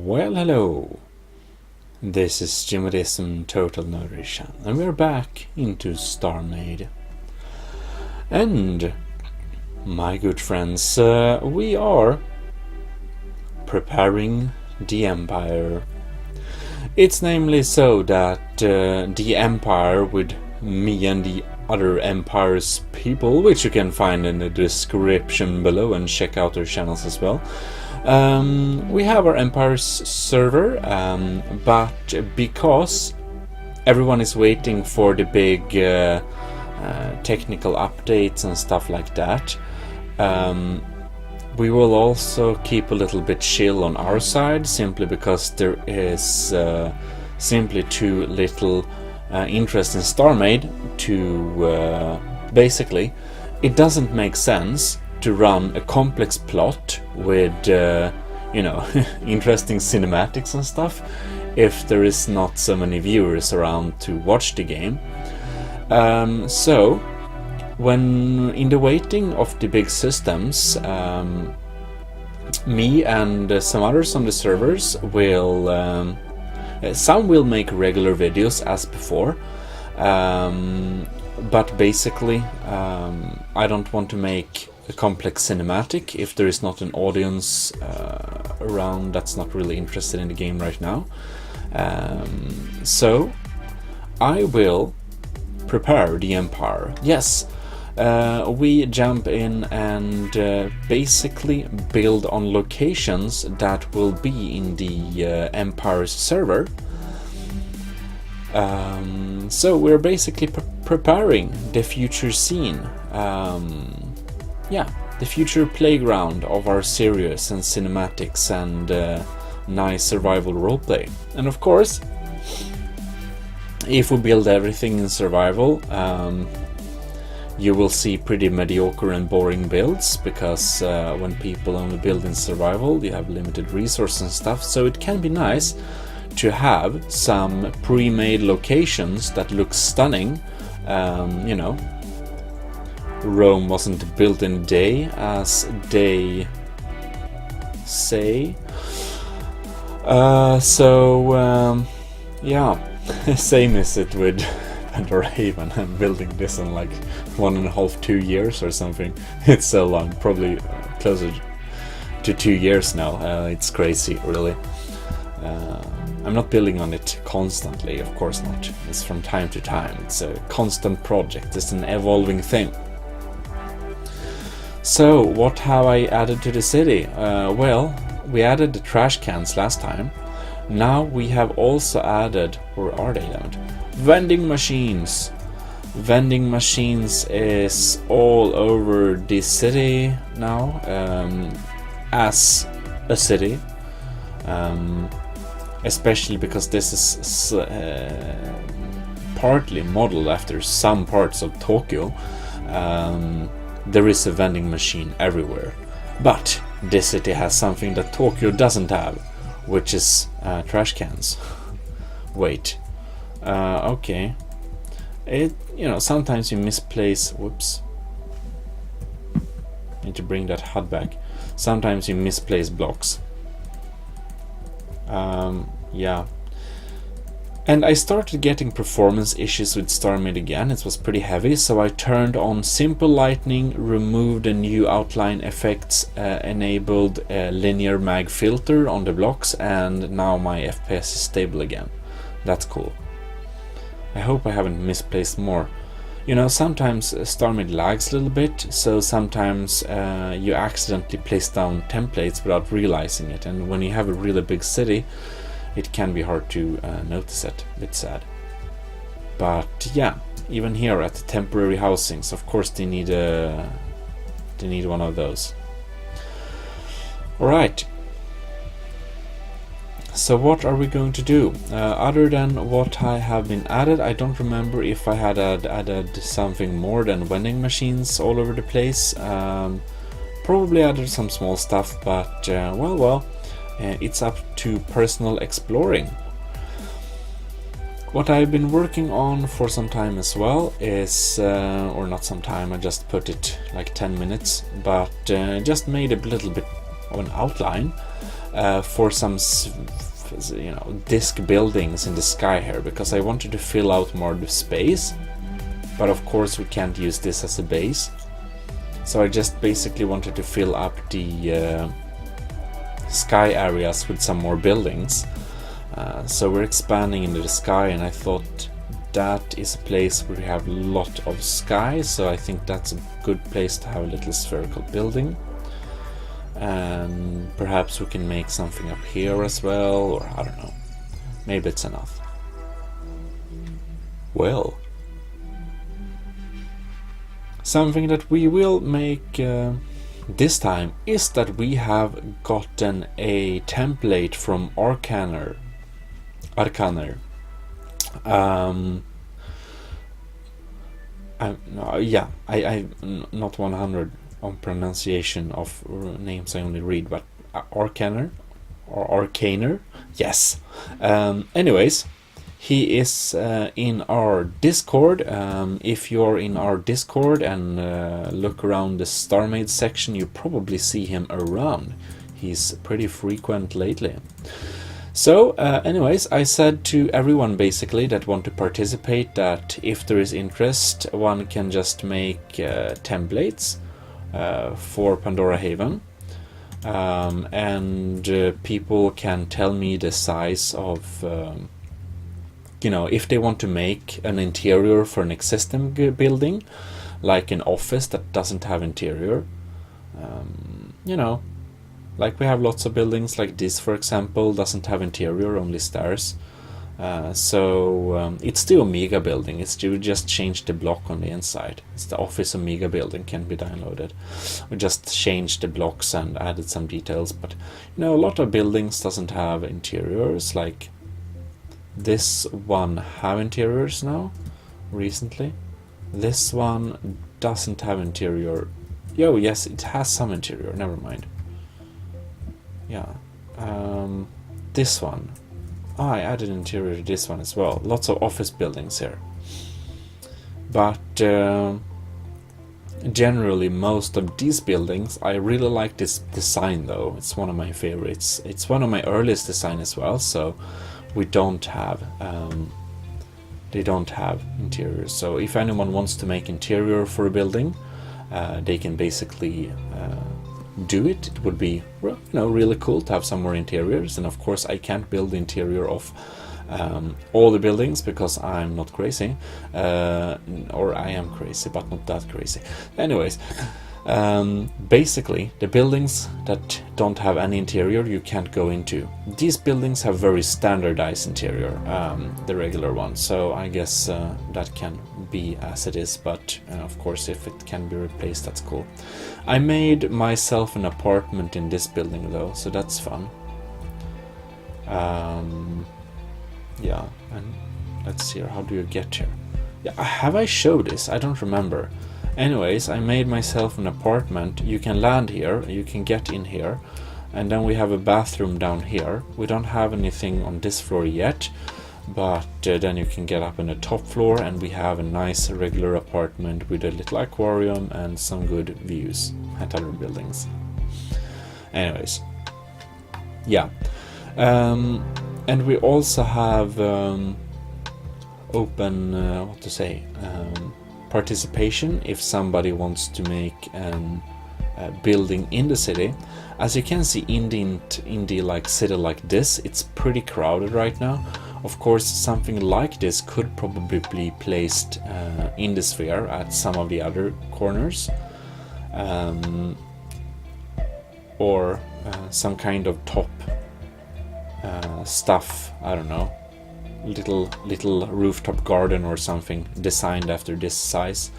Well, hello. This is Jimadism Total Nerdishan, and we're back into StarMade. And, my good friends, we are preparing the Empire. It's namely so that the Empire, with me and the other Empire's people, which you can find in the description below and check out their channels as well. We have our Empire's server, but because everyone is waiting for the big technical updates and stuff like that, we will also keep a little bit chill on our side, simply because there is simply too little interest in StarMade to basically, it doesn't make sense to run a complex plot with interesting cinematics and stuff if there is not so many viewers around to watch the game. So when in the waiting of the big systems, me and some others on the servers will some will make regular videos as before, but basically I don't want to make a complex cinematic if there is not an audience around that's not really interested in the game right now. So I will prepare the Empire. Yes, we jump in and basically build on locations that will be in the Empire's server. So we're basically preparing the future scene. The future playground of our series and cinematics and nice survival roleplay. And of course, if we build everything in survival, you will see pretty mediocre and boring builds, because when people only build in survival, you have limited resources and stuff, so it can be nice to have some pre-made locations that look stunning. Rome wasn't built in a day, as they say. Same is it with Pandora Haven. I'm building this in like 1.5-2 years or something. It's so long, probably closer to 2 years now. It's crazy, really. I'm not building on it constantly, of course not. It's from time to time. It's a constant project. It's an evolving thing. So, what have I added to the city? Well, we added the trash cans last time. Now we have also added, or are they added? Vending machines. Vending machines is all over the city now, as a city. Especially because this is partly modeled after some parts of Tokyo. There is a vending machine everywhere, but this city has something that Tokyo doesn't have, which is trash cans. Wait, okay. Sometimes you misplace. Whoops. Need to bring that HUD back. Sometimes you misplace blocks. Yeah. And I started getting performance issues with StarMade again. It was pretty heavy, so I turned on simple lighting, removed the new outline effects, enabled a linear mag filter on the blocks, and now my FPS is stable again. That's cool. I hope I haven't misplaced more. Sometimes StarMade lags a little bit, so sometimes you accidentally place down templates without realizing it, and when you have a really big city, it can be hard to notice it. A bit sad. But yeah, even here at the temporary housings, of course they need one of those. Alright. So what are we going to do? Other than what I have been added, I don't remember if I had added something more than vending machines all over the place. Probably added some small stuff, but it's up to personal exploring. What I've been working on for some time as well is, or not some time, I just put it like 10 minutes, but just made a little bit of an outline for some disc buildings in the sky here, because I wanted to fill out more of the space, but of course we can't use this as a base, so I just basically wanted to fill up the sky areas with some more buildings. So we're expanding into the sky, and I thought that is a place where we have a lot of sky, so I think that's a good place to have a little spherical building. And perhaps we can make something up here as well, or I don't know, maybe it's enough. Well, something that we will make this time is that we have gotten a template from Arcaner. I'm not 100 on pronunciation of names I only read, but Arcaner or Arcaner, yes. Anyways, he is in our Discord. If you're in our Discord and look around the StarMade section, you probably see him around. He's pretty frequent lately. So anyways, I said to everyone basically that want to participate that if there is interest, one can just make templates for Pandora Haven, and people can tell me the size of if they want to make an interior for an existing building, like an office that doesn't have interior. Like we have lots of buildings like this, for example, doesn't have interior, only stairs. So it's the Omega building. It's you just change the block on the inside. It's the Office Omega building, can be downloaded. We just changed the blocks and added some details. But a lot of buildings doesn't have interiors. Like this one have interiors now, recently. This one doesn't have interior. Oh yes, it has some interior. Never mind. Yeah, this one. I added interior to this one as well. Lots of office buildings here. But generally, most of these buildings, I really like this design though. It's one of my favorites. It's one of my earliest design as well. So we don't have, they don't have interiors. So if anyone wants to make interior for a building, they can basically do it. It would be really cool to have some more interiors, and of course I can't build the interior of all the buildings because I'm not crazy, or I am crazy but not that crazy. Anyways, basically the buildings that don't have any interior you can't go into. These buildings have very standardized interior, the regular ones, so I guess that can be as it is, but of course if it can be replaced, that's cool. I made myself an apartment in this building though, so that's fun. Yeah, and let's see here, how do you get here? Yeah, have I showed this? I don't remember. Anyways, I made myself an apartment. You can land here, you can get in here, and then we have a bathroom down here. We don't have anything on this floor yet, but then you can get up on the top floor, and we have a nice regular apartment with a little aquarium and some good views at other buildings. Anyways, yeah, and we also have open participation if somebody wants to make a building in the city. As you can see, in the like city like this, it's pretty crowded right now. Of course, something like this could probably be placed in the sphere at some of the other corners, or some kind of top stuff, I don't know, little rooftop garden or something designed after this size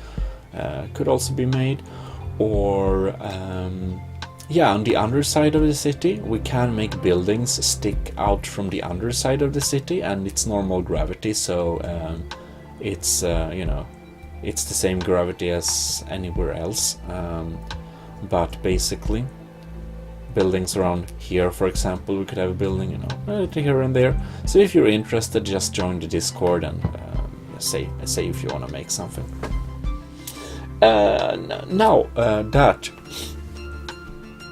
could also be made. Or yeah, on the underside of the city we can make buildings stick out from the underside of the city, and it's normal gravity, so it's it's the same gravity as anywhere else, but basically buildings around here, for example, we could have a building, here and there. So if you're interested, just join the Discord and say if you want to make something. Now that,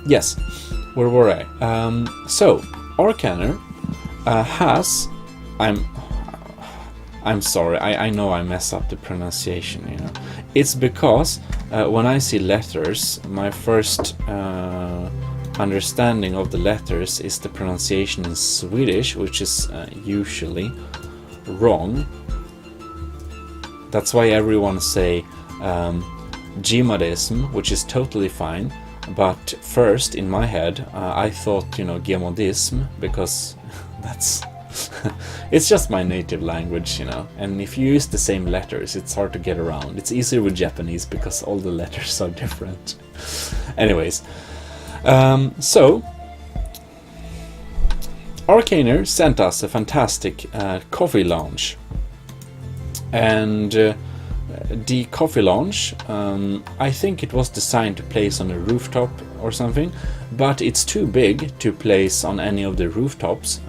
yes, Where were I? So Arcaner has. I'm sorry. I know I mess up the pronunciation. You know, it's because when I see letters, my first understanding of the letters is the pronunciation in Swedish, which is usually wrong. That's why everyone say Gemadism, which is totally fine. But first, in my head, I thought, you know, Gemodism, because that's it's just my native language, you know. And if you use the same letters, it's hard to get around. It's easier with Japanese because all the letters are different. Anyways, so Arcaner sent us a fantastic coffee lounge, and the coffee lounge, I think it was designed to place on a rooftop or something, but it's too big to place on any of the rooftops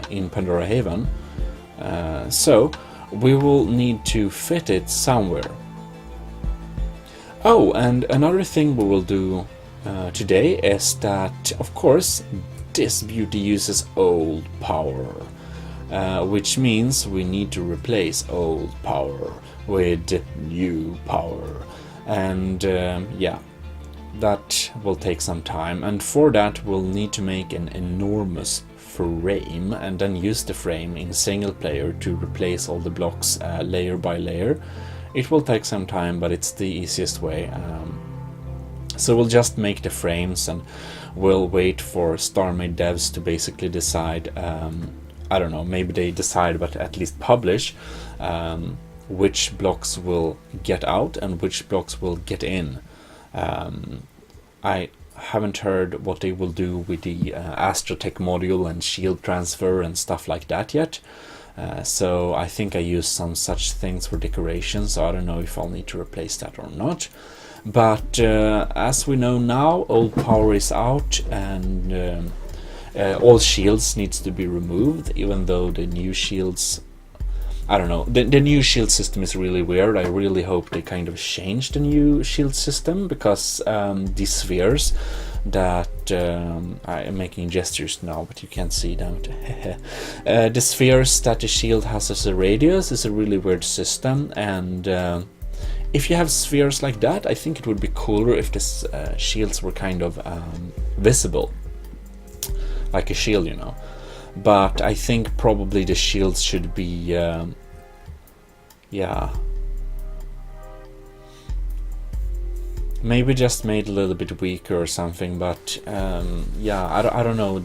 in Pandora Haven, so we will need to fit it somewhere. Oh, and another thing we will do today is that, of course, this beauty uses old power, which means we need to replace old power with new power, and yeah, that will take some time, and for that we'll need to make an enormous frame and then use the frame in single player to replace all the blocks layer by layer. It will take some time, but it's the easiest way. So we'll just make the frames and we'll wait for StarMade devs to basically decide, I don't know, maybe they decide, but at least publish which blocks will get out and which blocks will get in. I haven't heard what they will do with the Astrotech module and shield transfer and stuff like that yet. So I think I use some such things for decoration, so I don't know if I'll need to replace that or not. But as we know now, old power is out, and all shields needs to be removed, even though the new shields, I don't know, the new shield system is really weird. I really hope they kind of change the new shield system, because these spheres that I am making gestures now, but you can't see them. The spheres that the shield has as a radius is a really weird system, and if you have spheres like that, I think it would be cooler if the shields were kind of visible, like a shield, you know. But I think probably the shields should be, yeah, maybe just made a little bit weaker or something. But yeah, I don't know.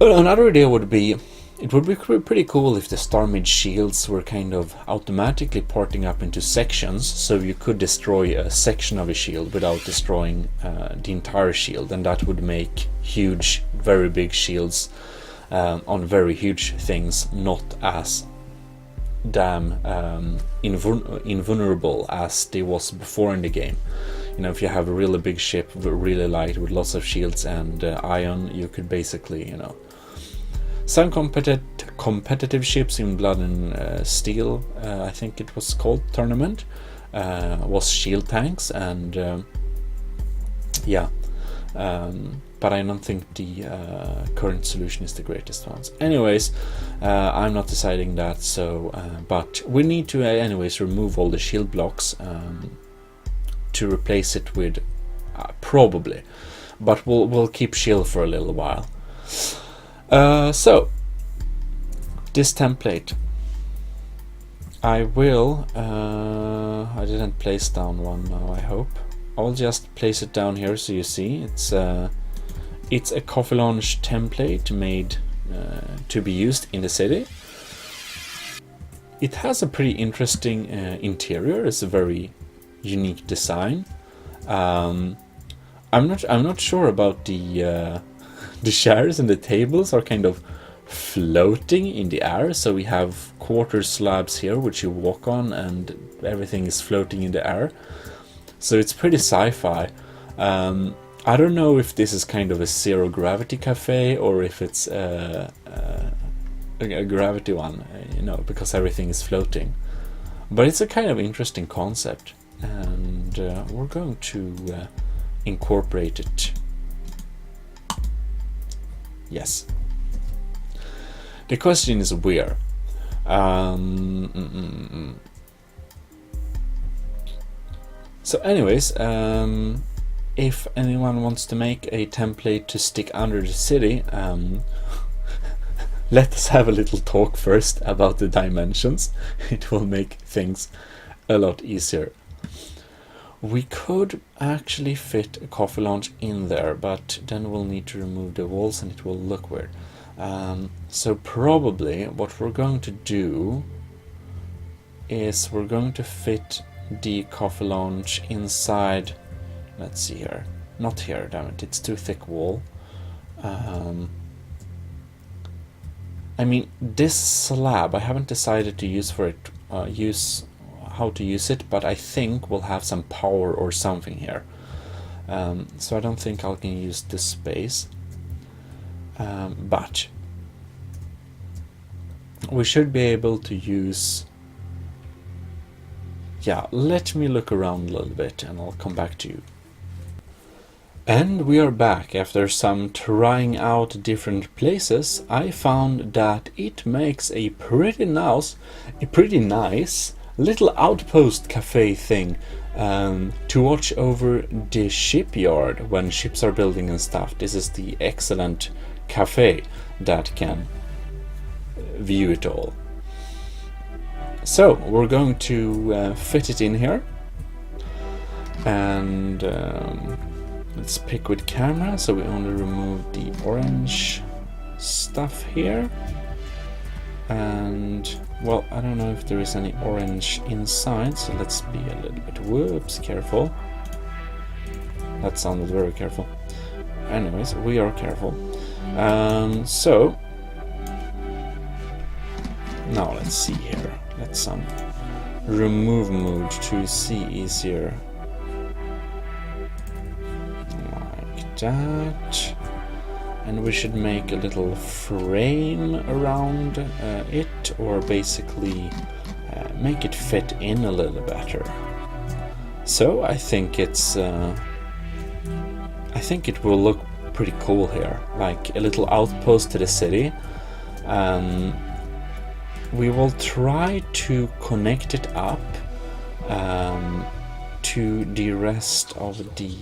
Another idea would be, it would be pretty cool if the StarMade shields were kind of automatically parting up into sections, so you could destroy a section of a shield without destroying the entire shield, and that would make huge, very big shields on very huge things not as damn invulnerable as they was before in the game. You know, if you have a really big ship, really light, with lots of shields and iron, you could basically, you know, some competitive ships in Blood and Steel, I think it was called, tournament, was shield tanks, and yeah, but I don't think the current solution is the greatest one. Anyways, I'm not deciding that, so but we need to anyways remove all the shield blocks to replace it with probably, but we'll keep shield for a little while. So this template, I will I didn't place down one now, I hope. I'll just place it down here so you see. It's a coffee lounge template made to be used in the city. It has a pretty interesting interior. It's a very unique design. I'm not sure about the chairs, and the tables are kind of floating in the air, so we have quarter slabs here which you walk on and everything is floating in the air, so it's pretty sci-fi. I don't know if this is kind of a zero gravity cafe or if it's a gravity one, you know, because everything is floating, but it's a kind of interesting concept, and we're going to incorporate it Yes. The question is where. So anyways, if anyone wants to make a template to stick under the city, let us have a little talk first about the dimensions. It will make things a lot easier. We could actually fit a coffee lounge in there, but then we'll need to remove the walls and it will look weird. So probably what we're going to do is we're going to fit the coffee lounge inside. Let's see here. Not here, damn it, it's too thick wall. I mean, this slab I haven't decided to use for it, how to use it, but I think we'll have some power or something here. So I don't think I can use this space, but we should be able to use. Yeah, let me look around a little bit and I'll come back to you. And we are back. After some trying out different places, I found that it makes a pretty nice little outpost cafe thing to watch over the shipyard when ships are building and stuff. This is the excellent cafe that can view it all. So we're going to fit it in here, and let's pick with camera, so we only remove the orange stuff here. And well, I don't know if there is any orange inside, so let's be a little bit, whoops, careful. That sounded very careful. Anyways, we are careful. So now let's see here. Let's remove mode to see easier. Like that. And we should make a little frame around it, or basically make it fit in a little better. So I think it's I think it will look pretty cool here, like a little outpost to the city. We will try to connect it up to the rest of the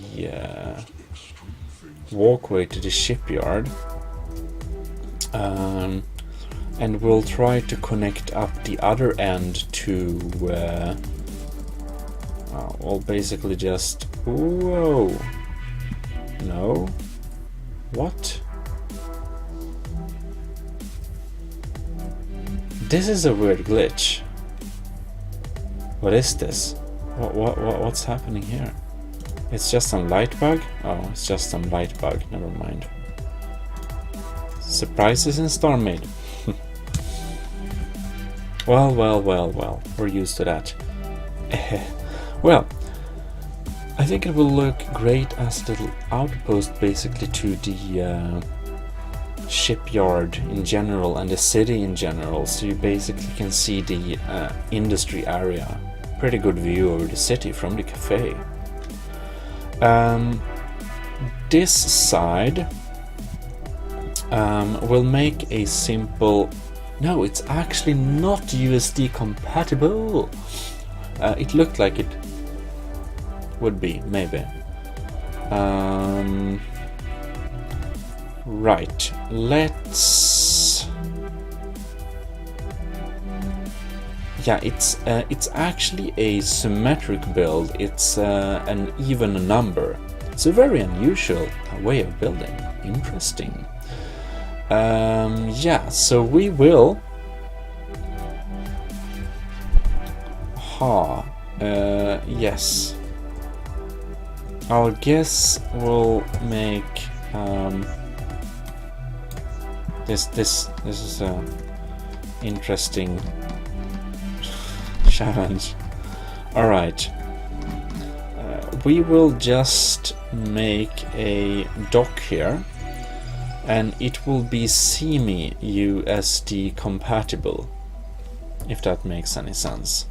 walkway to the shipyard, and we'll try to connect up the other end to well, basically just, whoa, no, what? This is a weird glitch. What is this? What's happening here? It's just some light bug? Oh, it's just some light bug, never mind. Surprises in StarMade. Well, we're used to that. Well, I think it will look great as a little outpost basically to the shipyard in general and the city in general, so you basically can see the industry area. Pretty good view over the city from the cafe. This side will make a simple. No, it's actually not USD compatible. It looked like it would be, maybe. Right, let's. Yeah, it's actually a symmetric build. It's an even number. It's a very unusual way of building. Interesting. Yeah, so we will. Yes. I'll guess we'll make. This is a interesting challenge. All right, we will just make a dock here, and it will be semi-USD compatible, if that makes any sense.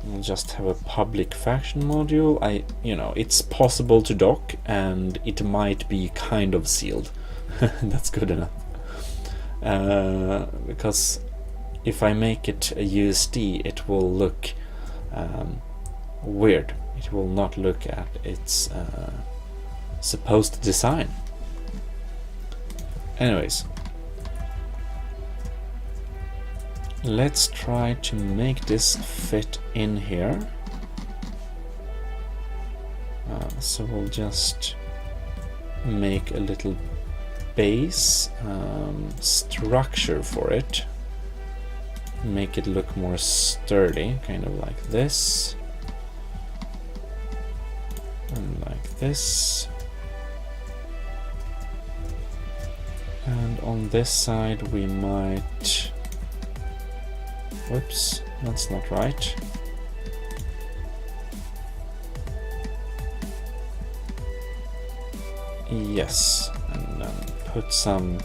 We'll just have a public faction module. You know, it's possible to dock, and it might be kind of sealed. That's good enough. Because if I make it a USD, it will look weird. It will not look at its supposed design. Anyways, let's try to make this fit in here. So we'll just make a little base structure for it. Make it look more sturdy, kind of like this. And like this. And on this side we might... Whoops, that's not right. Yes, and then put some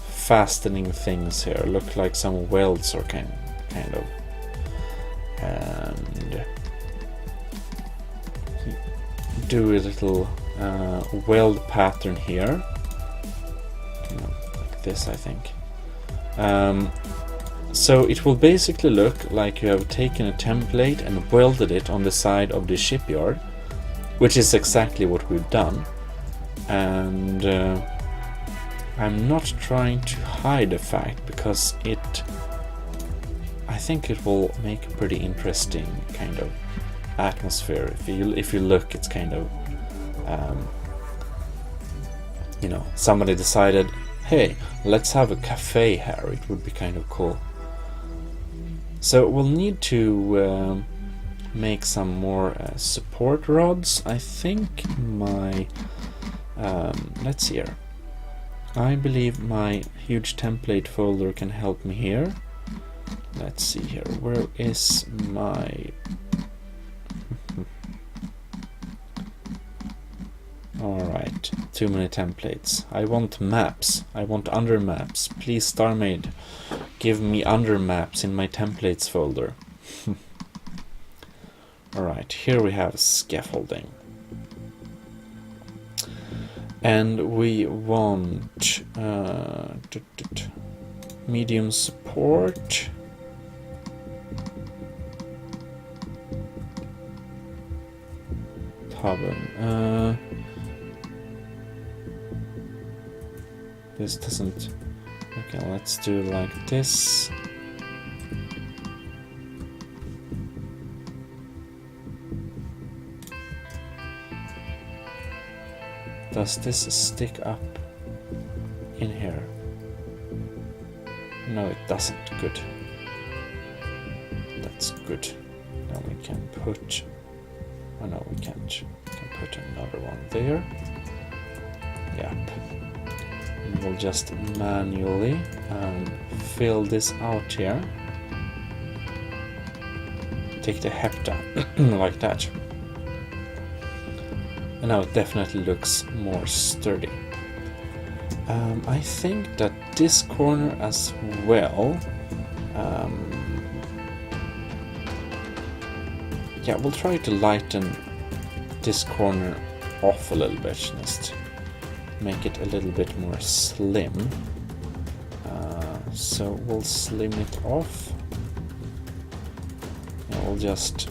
fastening things here, look like some welds or kind of, and do a little weld pattern here, like this, I think. So it will basically look like you have taken a template and welded it on the side of the shipyard, which is exactly what we've done. And I'm not trying to hide the fact, because I think it will make a pretty interesting kind of atmosphere. If you look, it's kind of somebody decided, hey, let's have a cafe here. It would be kind of cool. So we'll need to make some more support rods. I think my let's see here. I believe my huge template folder can help me here. Let's see here. Where is my... Alright, too many templates. I want maps. I want under maps. Please, StarMade, give me under maps in my templates folder. Alright, here we have scaffolding. And we want medium support. Taben. This doesn't... Okay, let's do it like this. Does this stick up in here? No, it doesn't. Good. That's good. Now we can put... Oh no, we can't. We can put another one there. Yep. And we'll just manually fill this out here. Take the hepta like that. And now it definitely looks more sturdy. I think that this corner as well, yeah, we'll try to lighten this corner off a little bit, just make it a little bit more slim. So we'll slim it off. And we'll just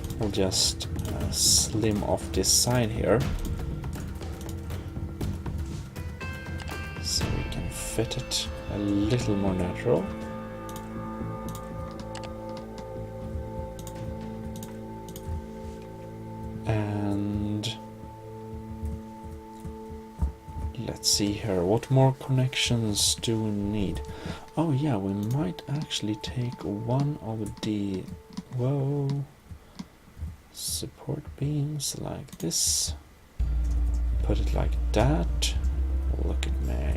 slim off this side here. So we can fit it a little more natural. And let's see here, what more connections do we need? Oh yeah, we might actually take one of the support beams like this, put it like that. Look at me.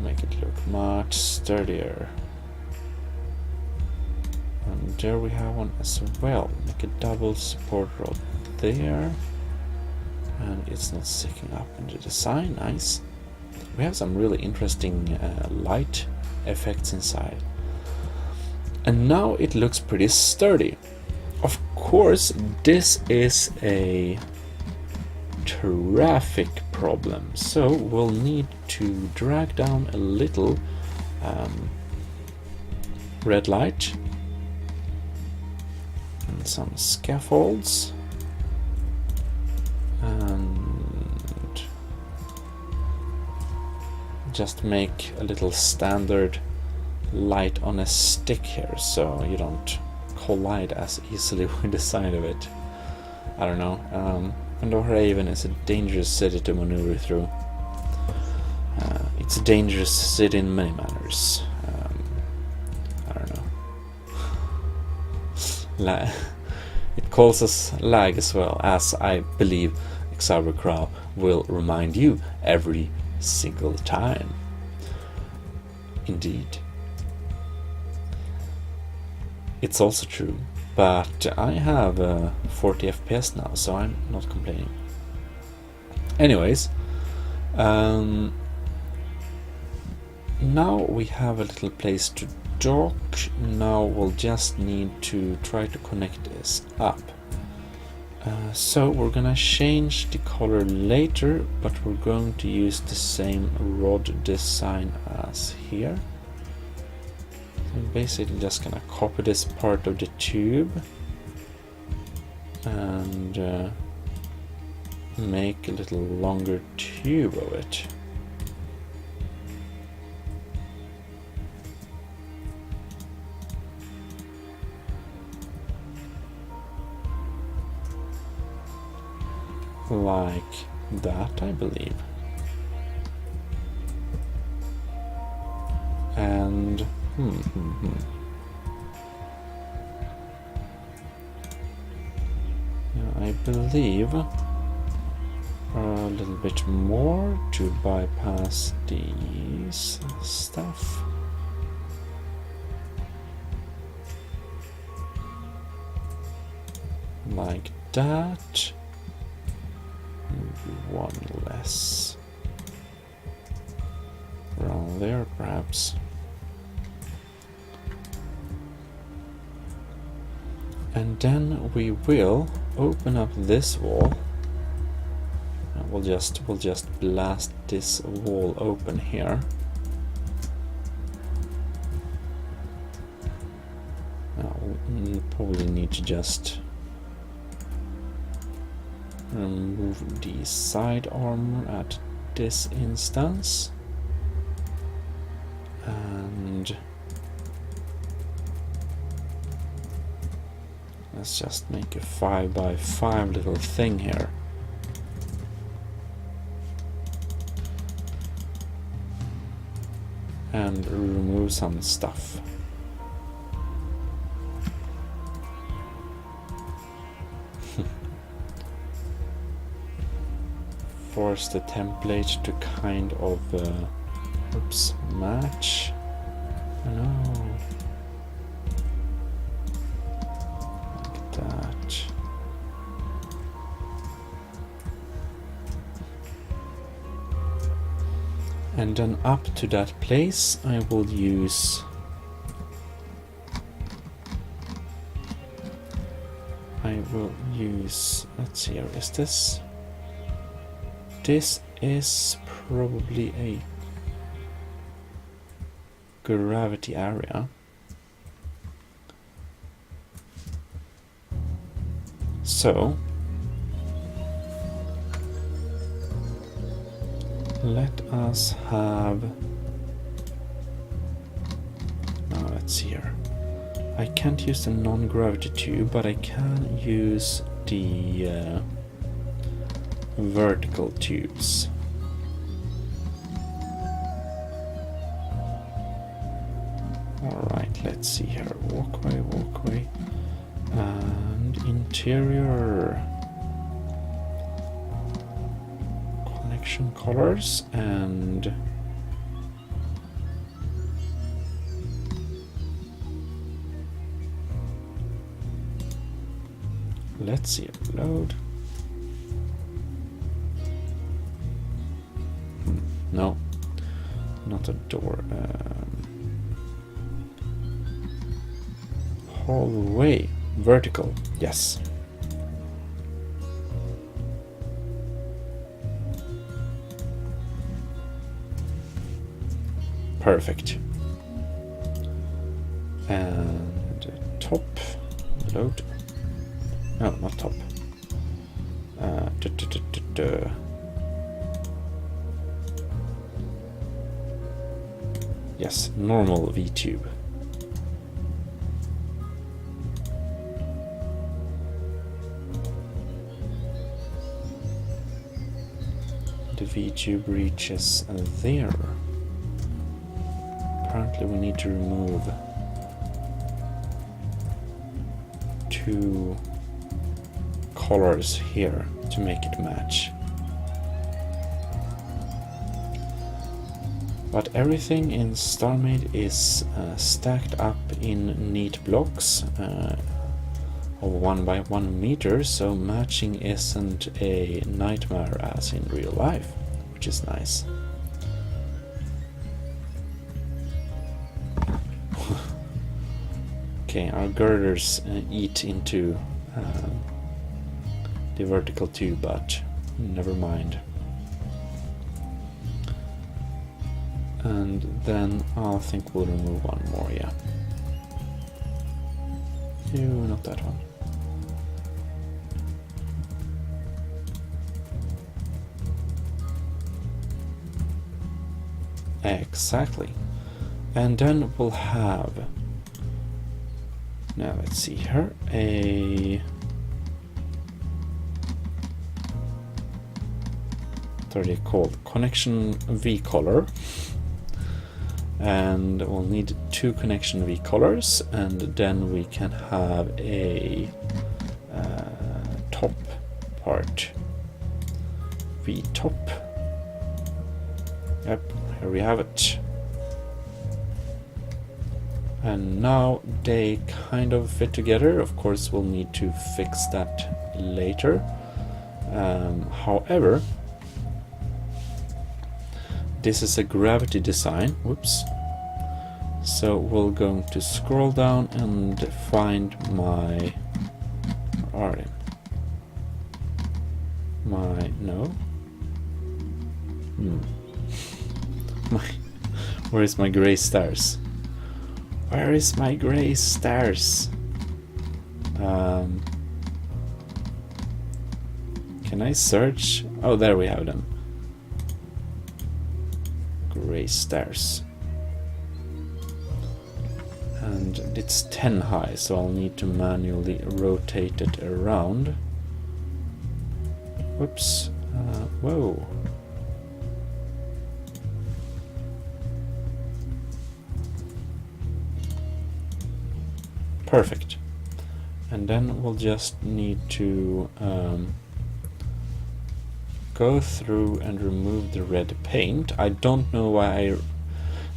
Make it look much sturdier. And there we have one as well. Make a double support rod there. And it's not sticking up in the design. Nice. We have some really interesting light effects inside. And now it looks pretty sturdy. Of course, this is a traffic problem. So we'll need to drag down a little red light and some scaffolds, and just make a little standard light on a stick here so you don't collide as easily with the side of it. I don't know. Raven is a dangerous city to maneuver through. It's a dangerous city in many manners. I don't know. It causes lag as well, as I believe Xavercrow will remind you every single time. Indeed. It's also true, but I have 40 FPS now, so I'm not complaining. Anyways, now we have a little place to dock. Now we'll just need to try to connect this up. So we're gonna change the color later, but we're going to use the same rod design as here. I'm basically just gonna copy this part of the tube and make a little longer tube of it. Like that, I believe. And yeah, I believe a little bit more to bypass these stuff. Like that. Maybe one less around there, perhaps. And then we will open up this wall. And we'll just blast this wall open here. Now we'll probably need to just remove the side armor at this instance, and let's just make a 5x5 little thing here. And remove some stuff. Force the template to kind of match. No, like that. And then up to that place I will use let's see, is this? This is probably a gravity area. So let us have, now let's see here. I can't use the non-gravity tube, but I can use the vertical tubes. Alright, let's see here. Walkway, and interior connection colors, and let's see, upload. No, not a door. Hallway, vertical, yes. Perfect. And top, load. No, not top. Yes, normal VTube. The VTube reaches there. Apparently we need to remove 2 colors here to make it match. But everything in StarMade is stacked up in neat blocks of 1 by 1 meter, so matching isn't a nightmare as in real life, which is nice. Okay, our girders eat into the vertical tube, but never mind. And then I think we'll remove 1 more, yeah. No, not that one. Exactly. And then we'll have, now let's see here, what are they called? Connection V color. And we'll need 2 connection V colors, and then we can have a top part. V top. Yep, here we have it. And now they kind of fit together. Of course, we'll need to fix that later. However, this is a gravity design. Whoops. So we're going to scroll down and find my... Where are they? No. Where is my gray stars? Where is my gray stars? Can I search? Oh, there we have them. Gray stars. And it's 10 high, so I'll need to manually rotate it around. Whoops. Whoa. Perfect. And then we'll just need to go through and remove the red paint. I don't know why I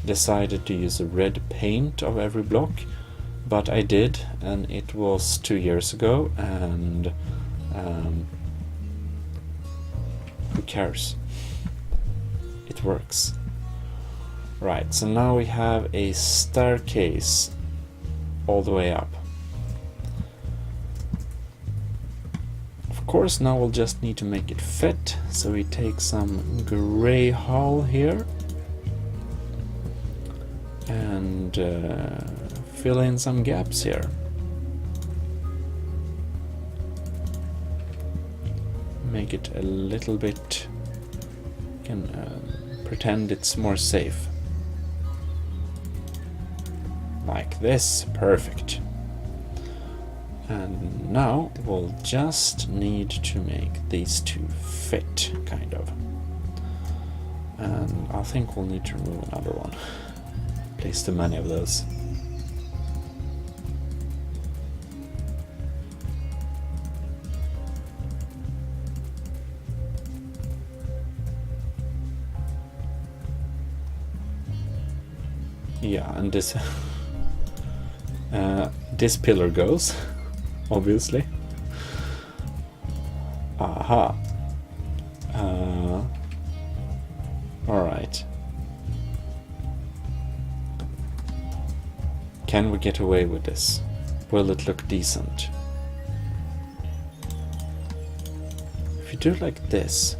decided to use a red paint of every block, but I did, and it was 2 years ago, and who cares? It works. Right, so now we have a staircase all the way up. Of course, now we'll just need to make it fit, so we take some gray hull here and fill in some gaps here. Make it a little bit, can pretend it's more safe. Like this, perfect. And now we'll just need to make these 2 fit, kind of. And I think we'll need to remove another one. Place too many of those. Yeah, and this this pillar goes, obviously. Aha. Alright. Can we get away with this? Will it look decent? If you do it like this,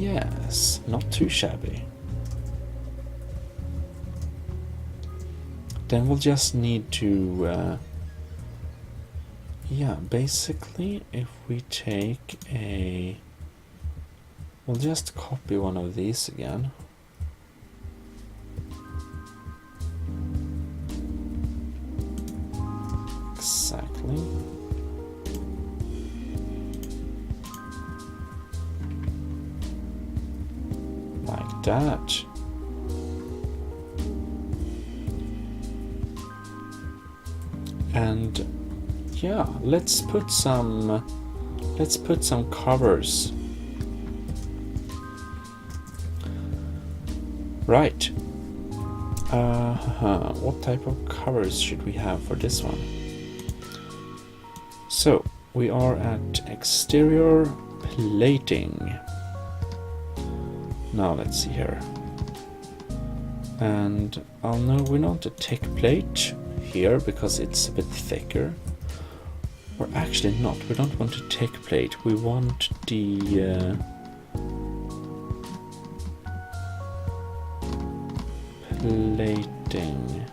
Yes, not too shabby. Then we'll just need to, yeah, basically if we take we'll just copy one of these again. Exactly. Like that. And yeah, let's put some covers. Right. What type of covers should we have for this one? So we are at exterior plating. Now let's see here. And I'll know we want a thick plate here because it's a bit thicker. Or actually not, we don't want a thick plate, we want the plating.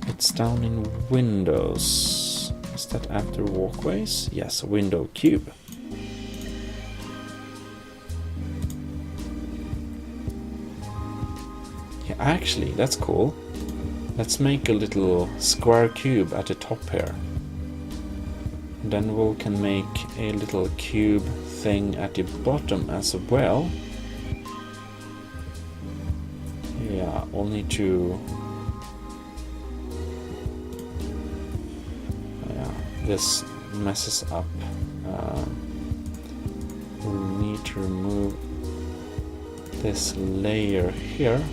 It's down in windows. Is that after walkways? Yes, a window cube. Yeah, actually, that's cool. Let's make a little square cube at the top here. And then we can make a little cube thing at the bottom as well. Yeah, we'll need to... yeah, this messes up. We'll need to remove this layer here.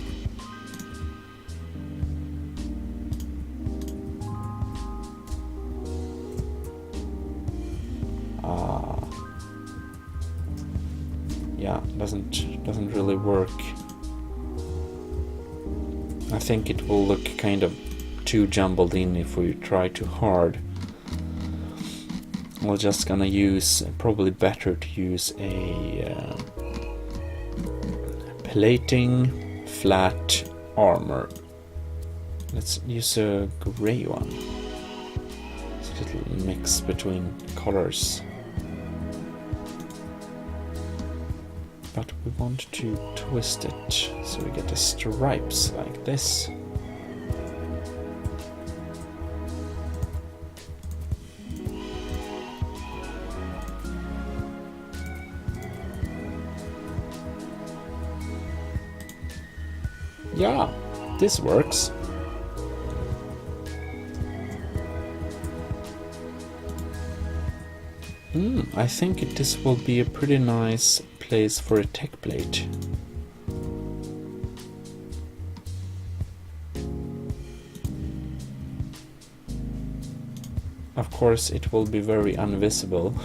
Yeah, doesn't really work. I think it will look kind of too jumbled in if we try too hard. We're just gonna use, probably better to use a plating flat armor. Let's use a gray one. It's a little mix between colors. But we want to twist it so we get the stripes like this. Yeah, this works. I think this will be a pretty nice place for a tech plate. Of course, it will be very invisible,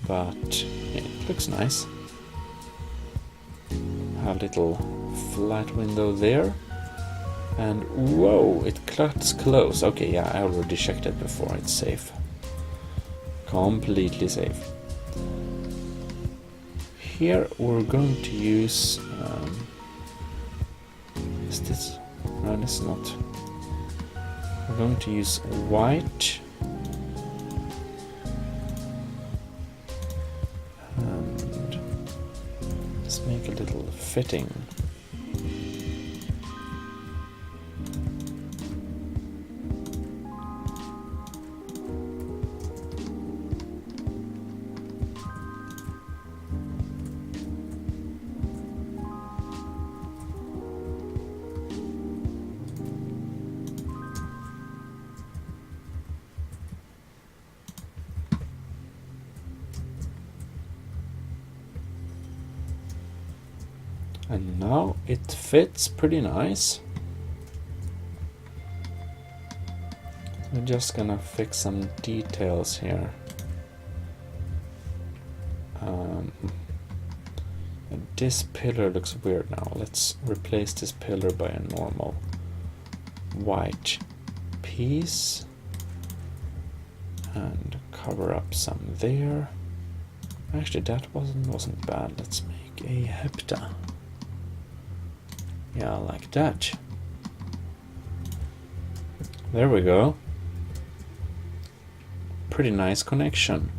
but yeah, it looks nice. A little flat window there, and whoa, it cuts close. Okay, yeah, I already checked it before. It's safe, completely safe. Here we're going to use is this? No, it's not. We're going to use white and let's make a little fitting. And now it fits pretty nice. We're just gonna fix some details here. This pillar looks weird now. Let's replace this pillar by a normal white piece and cover up some there. Actually, that wasn't bad. Let's make a hepta. Yeah, like that. There we go. Pretty nice connection.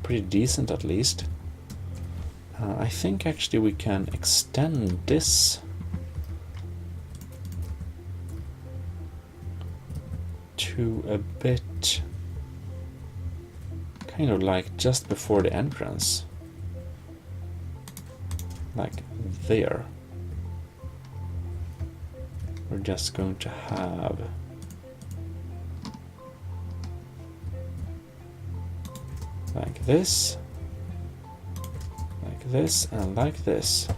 Pretty decent at least. I think actually we can extend this to a bit kind of like just before the entrance. Like there. We're just going to have like this, and like this.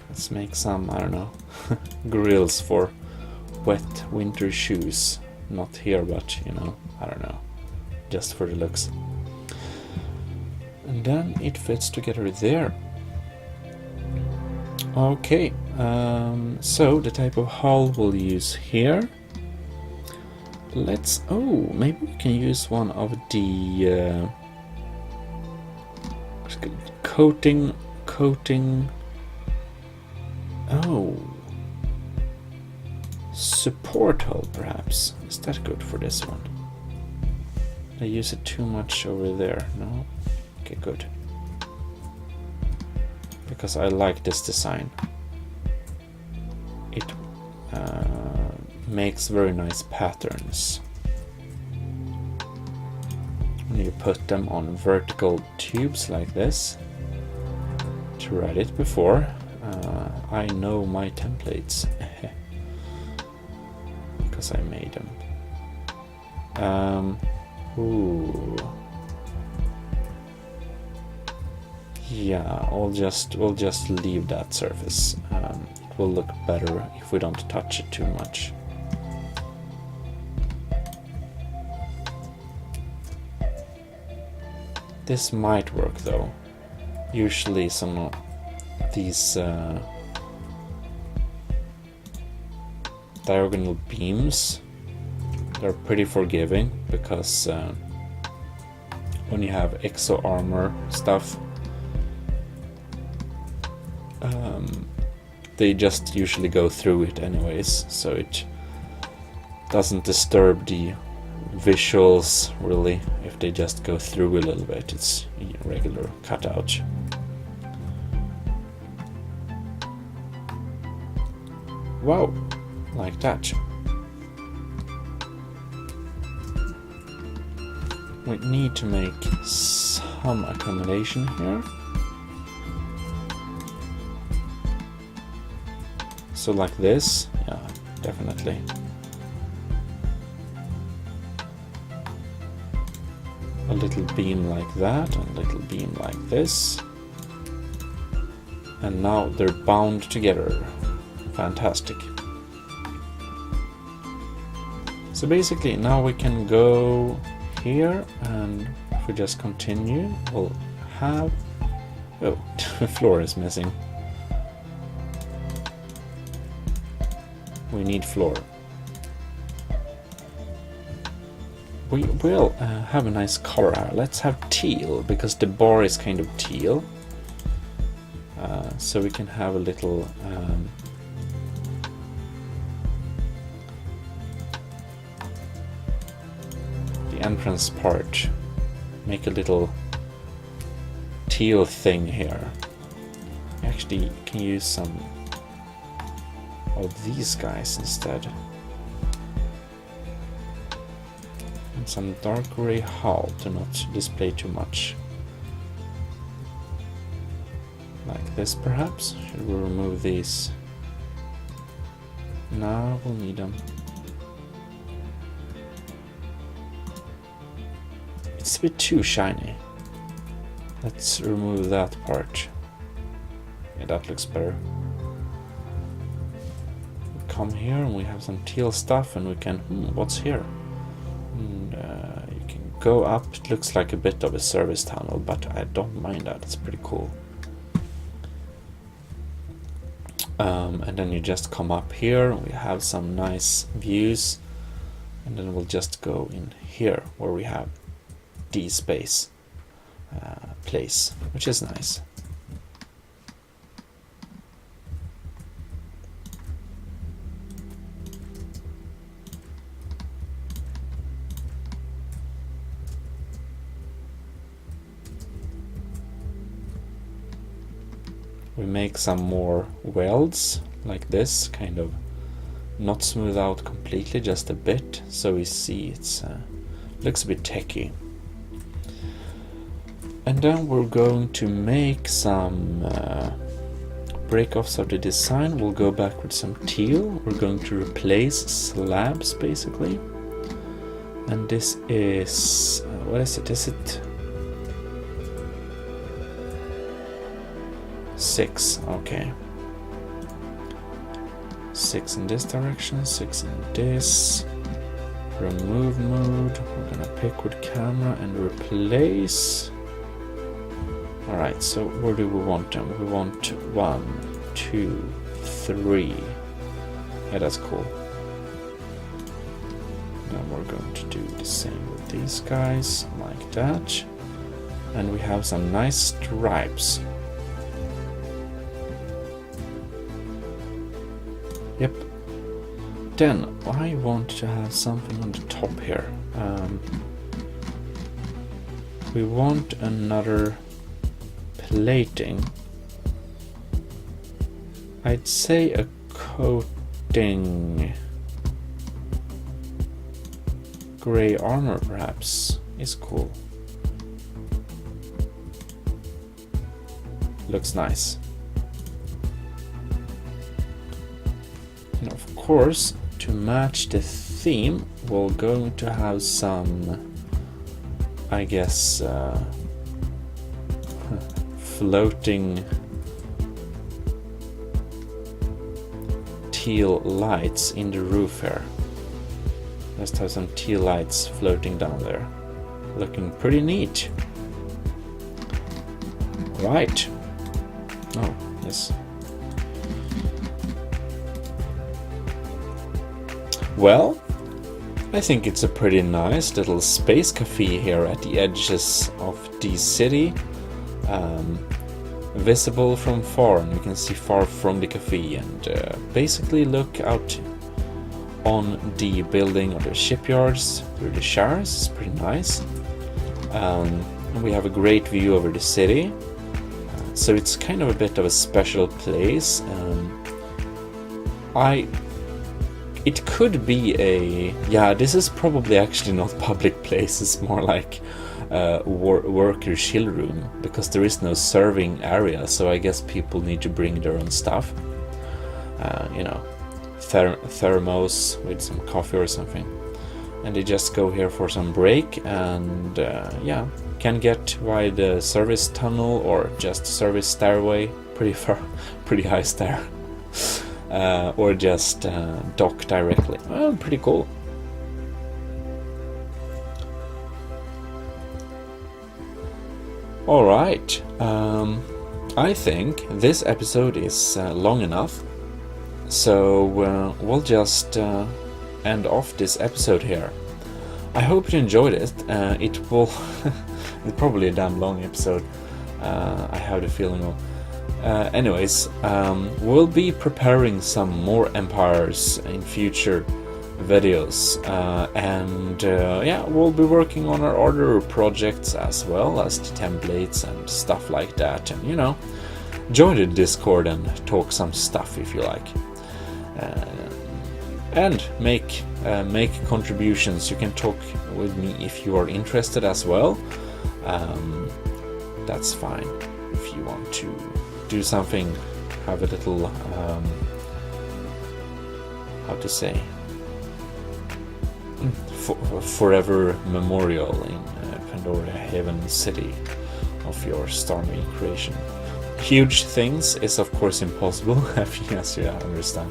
Let's make some, I don't know, grills for wet winter shoes. Not here, but you know, I don't know, just for the looks. And then it fits together there. Okay, so the type of hull we'll use here. Let's, oh, maybe we can use one of the coating, oh, support hull perhaps. Is that good for this one? I use it too much over there, no? Okay, good. Because I like this design. It makes very nice patterns. And you put them on vertical tubes like this. Tried it before. I know my templates. Because I made them. Ooh. Yeah, we'll just leave that surface. It will look better if we don't touch it too much. This might work though. Usually some of these diagonal beams, they're pretty forgiving because when you have exo armor stuff, they just usually go through it anyways, so it doesn't disturb the visuals really if they just go through a little bit. It's a regular cutout. Wow, like that. We need to make some accommodation here. So like this, yeah, definitely. A little beam like that, and a little beam like this. And now they're bound together. Fantastic. So basically now we can go here, and if we just continue, we'll have... Oh, the floor is missing. We need floor. We will have a nice color. Let's have teal, because the bar is kind of teal. So we can have a little the entrance part. Make a little teal thing here. Actually, you can use some of these guys instead. And some dark gray hull to not display too much. Like this perhaps? Should we remove these? No, we'll need them. It's a bit too shiny. Let's remove that part. Yeah, that looks better. We come here and we have some teal stuff, and we can... what's here? And you can go up. It looks like a bit of a service tunnel, but I don't mind that. It's pretty cool. And then you just come up here. We have some nice views. And then we'll just go in here where we have D-space place, which is nice. We make some more welds like this, kind of not smooth out completely, just a bit, so we see it's looks a bit techy. And then we're going to make some break-offs of the design. We'll go back with some teal. We're going to replace slabs basically. And this is what is it? Is it 6? Okay. 6 in this direction, 6 in this. Remove mode. We're gonna pick with camera and replace. Alright, so where do we want them? We want 1, 2, 3. Yeah, that's cool. Then we're going to do the same with these guys, like that. And we have some nice stripes. Yep. Then I want to have something on the top here. We want another plating. I'd say a coating. Gray armor perhaps is cool. Looks nice. And of course, to match the theme, we're going to have some, I guess, floating teal lights in the roof here. Let's have some teal lights floating down there. Looking pretty neat. Right. Oh, yes. Well, I think it's a pretty nice little space cafe here at the edges of the city. Visible from far, and you can see far from the cafe and basically look out on the building of the shipyards through the showers. It's pretty nice. And we have a great view over the city. So it's kind of a bit of a special place. It could be a... Yeah, this is probably actually not public place. It's more like worker chill room, because there is no serving area, so I guess people need to bring their own stuff. You know, thermos with some coffee or something. And they just go here for some break and yeah, can get via the service tunnel or just service stairway, pretty far, pretty high stair. Or just dock directly. Well, pretty cool. Alright, I think this episode is long enough, so we'll just end off this episode here. I hope you enjoyed it. It's probably a damn long episode, I have the feeling of. Anyways, we'll be preparing some more empires in future videos, and yeah, we'll be working on our other projects as well as the templates and stuff like that, and you know, join the Discord and talk some stuff if you like, and make contributions. You can talk with me if you are interested as well. That's fine. If you want to do something, have a little how to say, forever memorial in Pandora Haven City of your StarMade creation. Huge things is of course impossible, as you understand.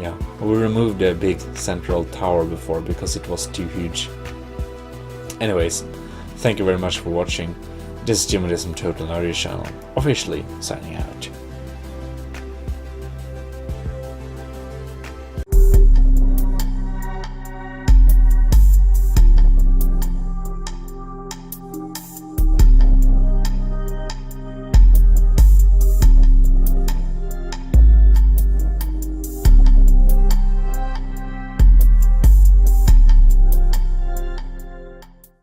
Yeah. We removed the big central tower before because it was too huge. Anyways, thank you very much for watching. This is Jim with some Total Nerdy channel, officially signing out.